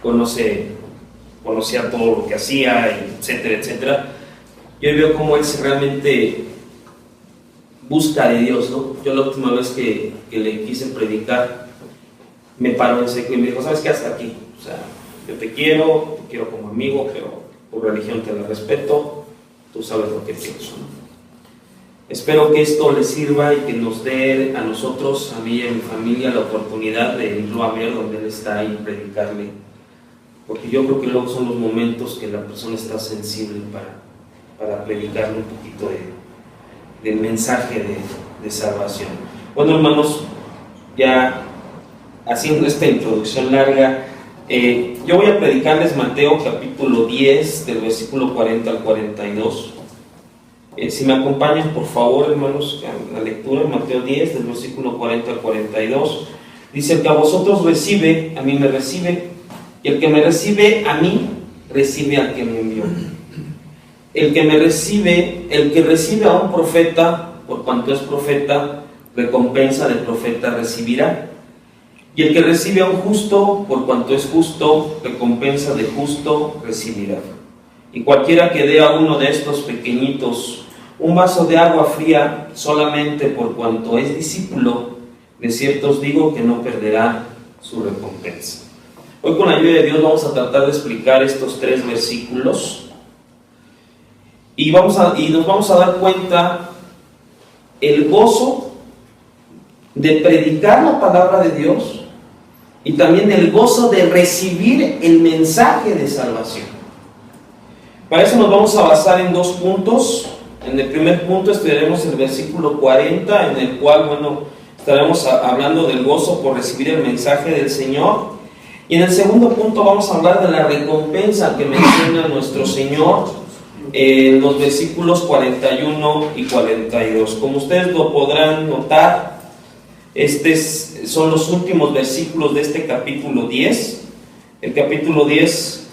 conocía todo lo que hacía, etcétera, etcétera. Yo veo cómo él realmente busca de Dios, ¿no? Yo la última vez que le quise predicar, me paró en seco y me dijo, ¿sabes qué? Hasta aquí. O sea, yo te quiero como amigo, pero por religión te la respeto, tú sabes lo que pienso, ¿no? Espero que esto le sirva y que nos dé a nosotros, a mí y a mi familia, la oportunidad de irlo a ver donde él está y predicarle. Porque yo creo que luego son los momentos que la persona está sensible para predicarle un poquito del mensaje de salvación. Bueno, hermanos, ya haciendo esta introducción larga, yo voy a predicarles Mateo capítulo 10, del versículo 40 al 42. Si me acompañan, por favor, hermanos, a la lectura, Mateo 10, del versículo 40 al 42. Dice: el que a vosotros recibe, a mí me recibe, y el que me recibe a mí, recibe al que me envió. El que recibe a un profeta, por cuanto es profeta, recompensa del profeta recibirá. Y el que recibe a un justo, por cuanto es justo, recompensa de justo recibirá. Y cualquiera que dé a uno de estos pequeñitos un vaso de agua fría, solamente por cuanto es discípulo, de cierto os digo que no perderá su recompensa. Hoy, con la ayuda de Dios, vamos a tratar de explicar estos 3 versículos y nos vamos a dar cuenta el gozo de predicar la palabra de Dios y también el gozo de recibir el mensaje de salvación. Para eso nos vamos a basar en 2 puntos. En el primer punto estudiaremos el versículo 40, en el cual, estaremos hablando del gozo por recibir el mensaje del Señor. Y en el segundo punto vamos a hablar de la recompensa que menciona nuestro Señor en los versículos 41 y 42. Como ustedes lo podrán notar, son los últimos versículos de este capítulo 10. El capítulo 10,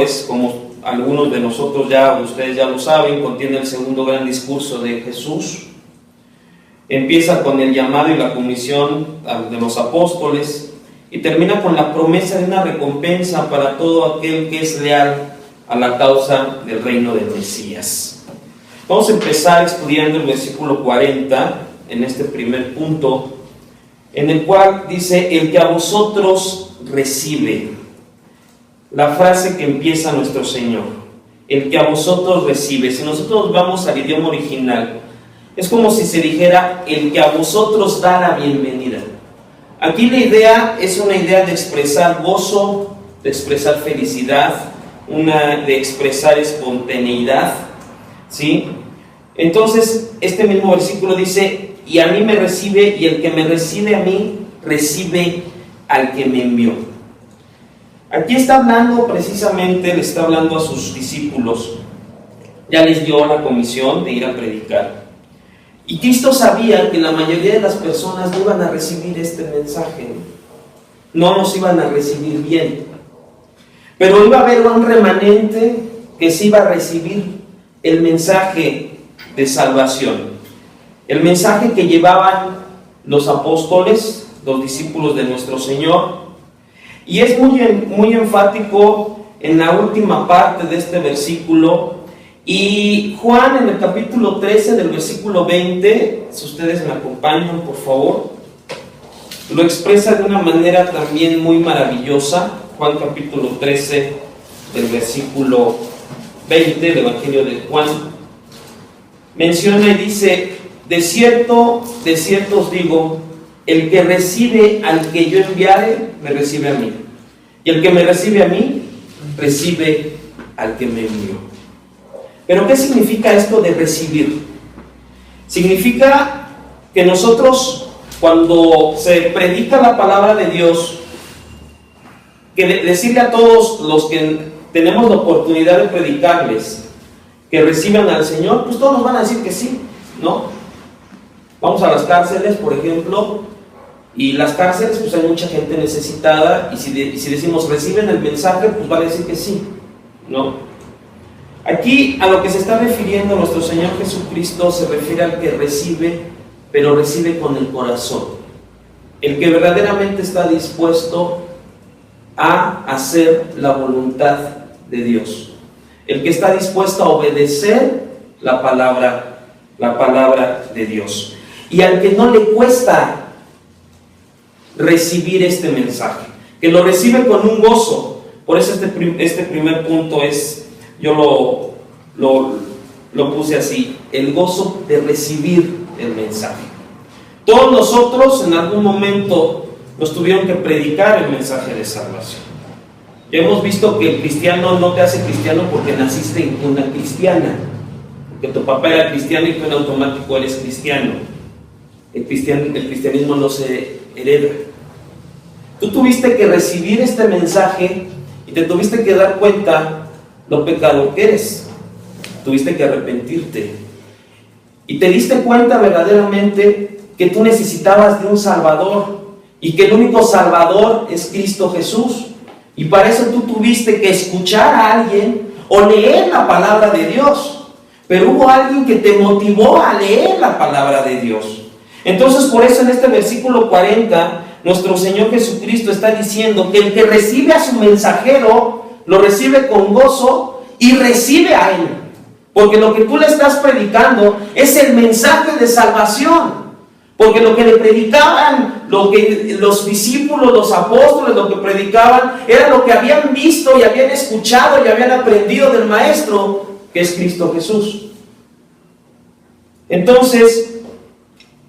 es como algunos de nosotros ustedes ya lo saben, contiene el segundo gran discurso de Jesús. Empieza con el llamado y la comisión de los apóstoles y termina con la promesa de una recompensa para todo aquel que es leal a la causa del reino del Mesías. Vamos a empezar estudiando el versículo 40 en este primer punto, en el cual dice: el que a vosotros recibe. La frase que empieza nuestro Señor, el que a vosotros recibe. Si nosotros vamos al idioma original, es como si se dijera el que a vosotros da la bienvenida. Aquí la idea es una idea de expresar gozo, de expresar felicidad, de expresar espontaneidad, ¿sí? Entonces, este mismo versículo dice: y a mí me recibe, y el que me recibe a mí, recibe al que me envió. Aquí está hablando precisamente, le está hablando a sus discípulos. Ya les dio la comisión de ir a predicar. Y Cristo sabía que la mayoría de las personas no iban a recibir este mensaje, no nos iban a recibir bien. Pero iba a haber un remanente que sí iba a recibir el mensaje de salvación. El mensaje que llevaban los apóstoles, los discípulos de nuestro Señor. Y es muy enfático en la última parte de este versículo. Y Juan, en el capítulo 13, del versículo 20, si ustedes me acompañan, por favor, lo expresa de una manera también muy maravillosa. Juan capítulo 13, del versículo 20, el Evangelio de Juan, menciona y dice: de cierto os digo, el que recibe al que yo enviare, me recibe a mí. Y el que me recibe a mí, recibe al que me envió. ¿Pero qué significa esto de recibir? Significa que nosotros, cuando se predica la palabra de Dios, que decirle a todos los que tenemos la oportunidad de predicarles que reciban al Señor, pues todos nos van a decir que sí, ¿no? Vamos a las cárceles, por ejemplo, y las cárceles, pues hay mucha gente necesitada, y si decimos reciben el mensaje, pues van a decir que sí, ¿no? Aquí a lo que se está refiriendo nuestro Señor Jesucristo se refiere al que recibe, pero recibe con el corazón. El que verdaderamente está dispuesto a hacer la voluntad de Dios, el que está dispuesto a obedecer la palabra de Dios, y al que no le cuesta recibir este mensaje, que lo recibe con un gozo. Por eso este primer punto yo lo puse así: el gozo de recibir el mensaje. Todos nosotros en algún momento nos tuvieron que predicar el mensaje de salvación. Ya hemos visto que el cristiano no te hace cristiano porque naciste en una cristiana, porque tu papá era cristiano y tú en automático eres cristiano. El cristianismo no se hereda. Tú tuviste que recibir este mensaje y te tuviste que dar cuenta lo pecador que eres. Tuviste que arrepentirte y te diste cuenta verdaderamente que tú necesitabas de un Salvador y que el único Salvador es Cristo Jesús. Y para eso tú tuviste que escuchar a alguien o leer la palabra de Dios. Pero hubo alguien que te motivó a leer la palabra de Dios. Entonces, por eso en este versículo 40, nuestro Señor Jesucristo está diciendo que el que recibe a su mensajero, lo recibe con gozo y recibe a él. Porque lo que tú le estás predicando es el mensaje de salvación. Porque lo que le predicaban, lo que los discípulos, los apóstoles, lo que predicaban, era lo que habían visto y habían escuchado y habían aprendido del Maestro, que es Cristo Jesús. Entonces,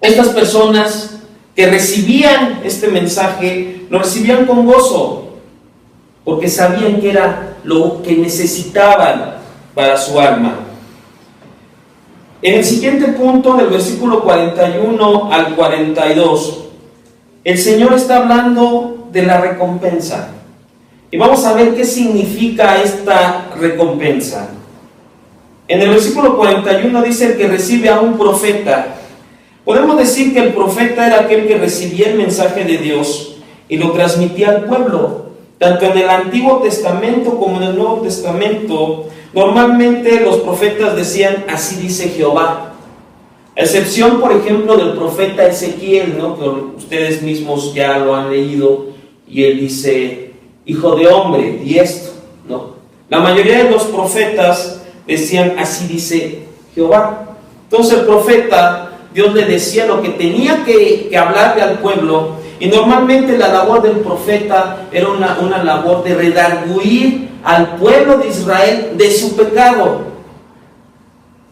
estas personas que recibían este mensaje, lo recibían con gozo, porque sabían que era lo que necesitaban para su alma. En el siguiente punto, del versículo 41 al 42, el Señor está hablando de la recompensa. Y vamos a ver qué significa esta recompensa. En el versículo 41 dice: el que recibe a un profeta. Podemos decir que el profeta era aquel que recibía el mensaje de Dios y lo transmitía al pueblo. Tanto en el Antiguo Testamento como en el Nuevo Testamento, normalmente los profetas decían: así dice Jehová. A excepción, por ejemplo, del profeta Ezequiel, ¿no? Que ustedes mismos ya lo han leído, y él dice: hijo de hombre, y esto, ¿no? La mayoría de los profetas decían: así dice Jehová. Entonces el profeta, Dios le decía lo que tenía que hablarle al pueblo. Y normalmente la labor del profeta era una labor de redarguir al pueblo de Israel de su pecado,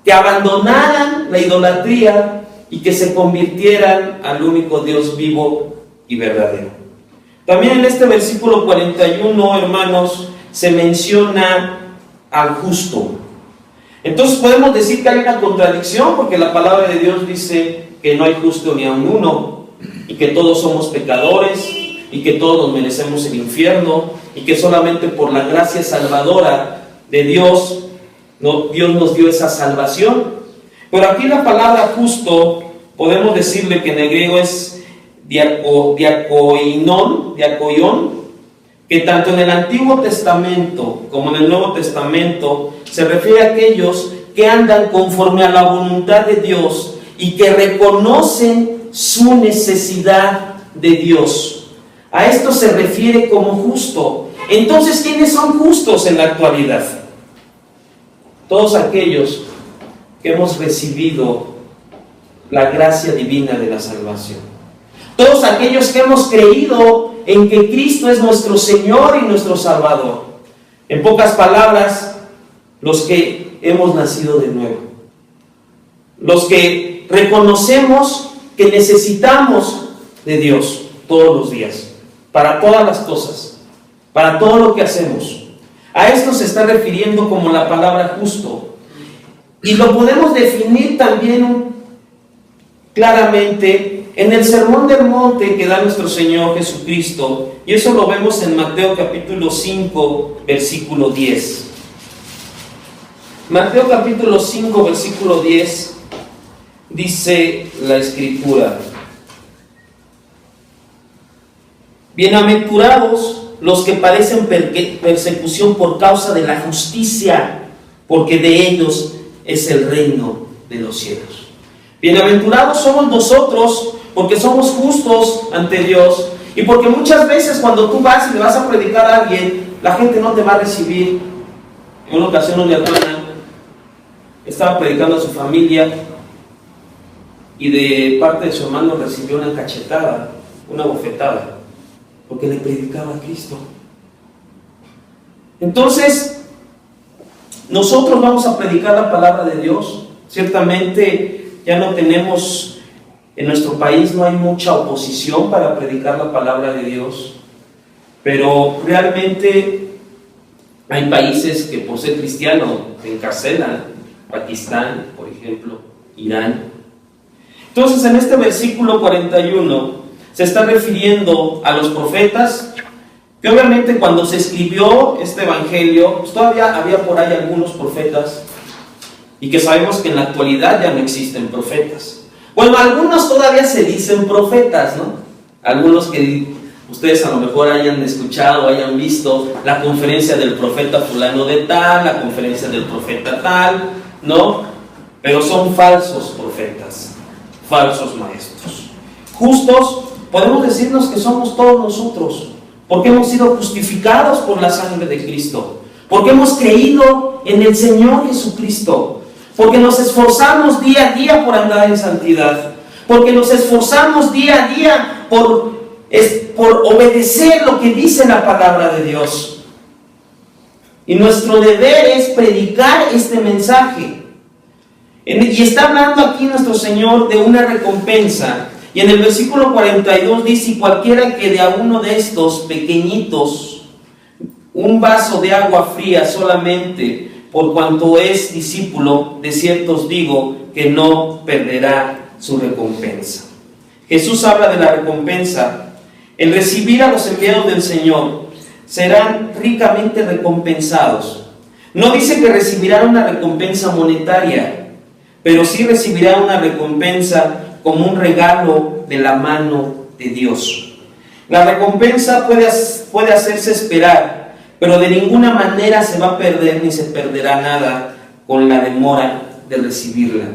que abandonaran la idolatría y que se convirtieran al único Dios vivo y verdadero. También en este versículo 41, hermanos, se menciona al justo. Entonces podemos decir que hay una contradicción, porque la palabra de Dios dice que no hay justo ni aun uno, y que todos somos pecadores, y que todos nos merecemos el infierno, y que solamente por la gracia salvadora de Dios, Dios nos dio esa salvación. Pero aquí la palabra justo, podemos decirle que en el griego es diakoion, que tanto en el Antiguo Testamento como en el Nuevo Testamento se refiere a aquellos que andan conforme a la voluntad de Dios y que reconocen su necesidad de Dios. A esto se refiere como justo. Entonces, ¿quiénes son justos en la actualidad? Todos aquellos que hemos recibido la gracia divina de la salvación. Todos aquellos que hemos creído en que Cristo es nuestro Señor y nuestro Salvador. En pocas palabras, los que hemos nacido de nuevo. Los que reconocemos que necesitamos de Dios todos los días, para todas las cosas, para todo lo que hacemos. A esto se está refiriendo como la palabra justo. Y lo podemos definir también claramente en el Sermón del Monte que da nuestro Señor Jesucristo, y eso lo vemos en Mateo capítulo 5, versículo 10. Mateo capítulo 5, versículo 10, dice la Escritura: bienaventurados los que padecen persecución por causa de la justicia, porque de ellos es el reino de los cielos. Bienaventurados somos nosotros porque somos justos ante Dios Y porque muchas veces cuando tú vas y le vas a predicar a alguien, la gente no te va a recibir. En una ocasión una hermana estaba predicando a su familia y de parte de su hermano recibió una cachetada, una bofetada, porque le predicaba a Cristo. Entonces, nosotros vamos a predicar la palabra de Dios. Ciertamente ya no tenemos, en nuestro país no hay mucha oposición para predicar la palabra de Dios, pero realmente hay países que por ser cristiano te encarcelan, Pakistán, por ejemplo, Irán. Entonces en este versículo 41 se está refiriendo a los profetas, que obviamente cuando se escribió este evangelio, pues todavía había por ahí algunos profetas, y que sabemos que en la actualidad ya no existen profetas. Bueno, algunos todavía se dicen profetas, ¿no? Algunos que ustedes a lo mejor hayan escuchado, hayan visto la conferencia del profeta fulano de tal, la conferencia del profeta tal, ¿no? Pero son falsos profetas, falsos maestros. Justos, podemos decirnos que somos todos nosotros, porque hemos sido justificados por la sangre de Cristo, porque hemos creído en el Señor Jesucristo, porque nos esforzamos día a día por andar en santidad, porque nos esforzamos día a día por obedecer lo que dice la palabra de Dios. Y nuestro deber es predicar este mensaje. Y está hablando aquí nuestro Señor de una recompensa. Y en el versículo 42 dice: y cualquiera que de a uno de estos pequeñitos un vaso de agua fría solamente, por cuanto es discípulo, de cierto os digo que no perderá su recompensa. Jesús habla de la recompensa. El recibir a los enviados del Señor serán ricamente recompensados. No dice que recibirán una recompensa monetaria, pero sí recibirán una recompensa como un regalo de la mano de Dios. La recompensa puede hacerse esperar, pero de ninguna manera se va a perder ni se perderá nada con la demora de recibirla.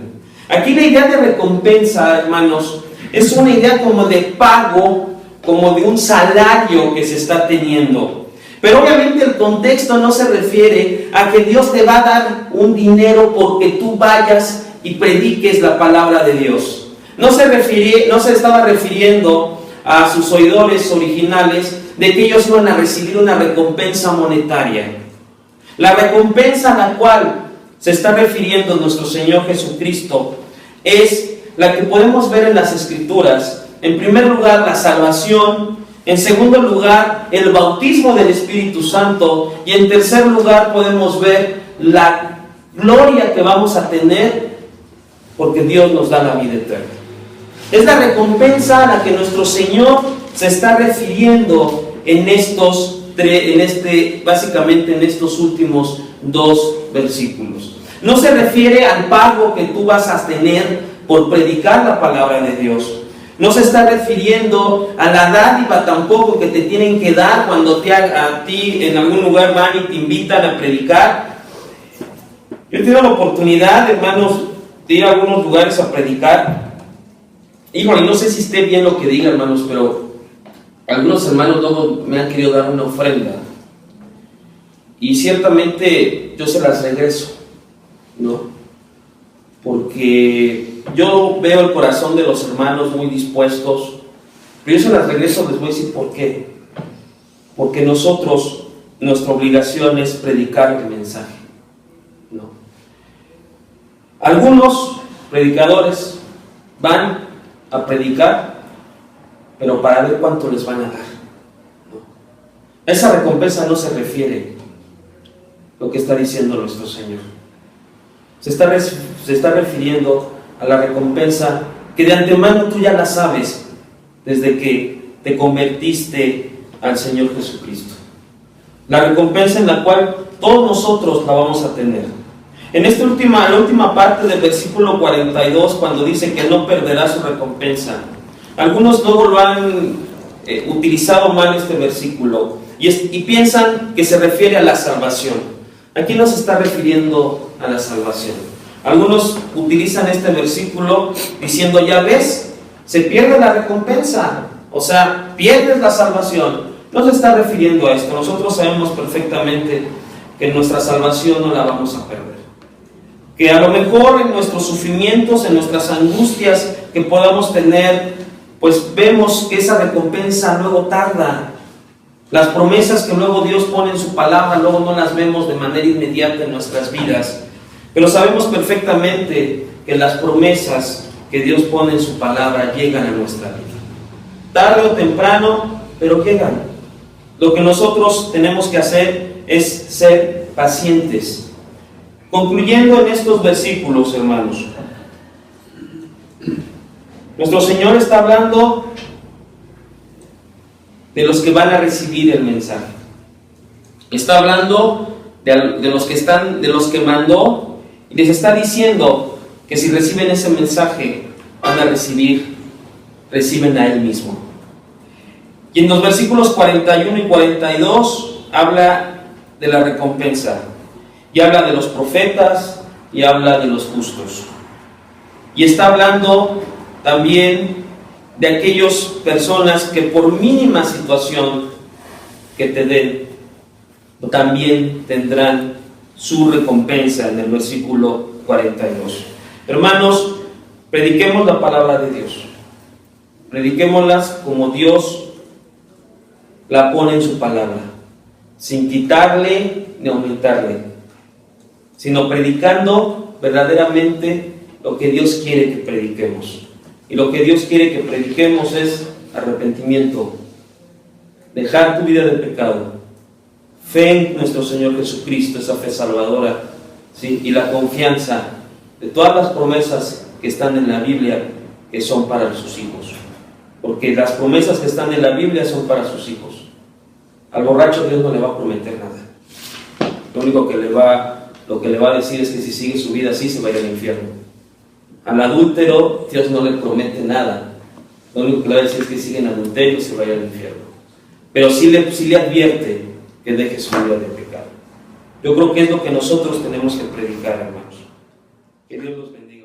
Aquí la idea de recompensa, hermanos, es una idea como de pago, como de un salario que se está teniendo. Pero obviamente el contexto no se refiere a que Dios te va a dar un dinero porque tú vayas y prediques la palabra de Dios. No se estaba refiriendo a sus oidores originales de que ellos iban a recibir una recompensa monetaria. La recompensa a la cual se está refiriendo nuestro Señor Jesucristo es la que podemos ver en las Escrituras. En primer lugar, la salvación. En segundo lugar, el bautismo del Espíritu Santo. Y en tercer lugar, podemos ver la gloria que vamos a tener porque Dios nos da la vida eterna. Es la recompensa a la que nuestro Señor se está refiriendo básicamente en estos últimos dos versículos. No se refiere al pago que tú vas a tener por predicar la palabra de Dios. No se está refiriendo a la dádiva tampoco que te tienen que dar cuando a ti en algún lugar van y te invitan a predicar. Yo he tenido la oportunidad, hermanos, de ir a algunos lugares a predicar. Híjole, no sé si esté bien lo que diga, hermanos, pero algunos hermanos luego me han querido dar una ofrenda. Y ciertamente yo se las regreso, ¿no? Porque yo veo el corazón de los hermanos muy dispuestos, pero yo se las regreso, les voy a decir por qué. Porque nosotros, nuestra obligación es predicar el mensaje, ¿no? Algunos predicadores van a predicar, pero para ver cuánto les van a dar, ¿no? Esa recompensa no se refiere a lo que está diciendo nuestro Señor. Se está refiriendo a la recompensa que de antemano tú ya la sabes desde que te convertiste al Señor Jesucristo. La recompensa en la cual todos nosotros la vamos a tener. En la última parte del versículo 42, cuando dice que no perderá su recompensa, algunos luego lo han utilizado mal este versículo y piensan que se refiere a la salvación. Aquí no se está refiriendo a la salvación. Algunos utilizan este versículo diciendo: ya ves, se pierde la recompensa. O sea, pierdes la salvación. No se está refiriendo a esto. Nosotros sabemos perfectamente que nuestra salvación no la vamos a perder. Que a lo mejor en nuestros sufrimientos, en nuestras angustias que podamos tener, pues vemos que esa recompensa luego tarda. Las promesas que luego Dios pone en su palabra, luego no las vemos de manera inmediata en nuestras vidas. Pero sabemos perfectamente que las promesas que Dios pone en su palabra llegan a nuestra vida. Tarde o temprano, pero llegan. Lo que nosotros tenemos que hacer es ser pacientes. Concluyendo en estos versículos, hermanos, nuestro Señor está hablando de los que van a recibir el mensaje. Está hablando de los que mandó, y les está diciendo que si reciben ese mensaje, van a reciben a Él mismo. Y en los versículos 41 y 42 habla de la recompensa, y habla de los profetas, y habla de los justos. Y está hablando también de aquellas personas que por mínima situación que te den, también tendrán su recompensa en el versículo 42. Hermanos, prediquemos la palabra de Dios. Prediquémoslas como Dios la pone en su palabra, sin quitarle ni aumentarle, sino predicando verdaderamente lo que Dios quiere que prediquemos. Y lo que Dios quiere que prediquemos es arrepentimiento, dejar tu vida de pecado, fe en nuestro Señor Jesucristo, esa fe salvadora, ¿sí? Y la confianza de todas las promesas que están en la Biblia, que son para sus hijos. Porque las promesas que están en la Biblia son para sus hijos. Al borracho Dios no le va a prometer nada. Lo único que le va a decir es que si sigue su vida así, se va a ir al infierno. Al adúltero, Dios no le promete nada. Lo único que le va a decir es que sigue en adulterio y se vaya al infierno. Pero sí le advierte que deje su vida de pecado. Yo creo que es lo que nosotros tenemos que predicar, hermanos. Que Dios los bendiga.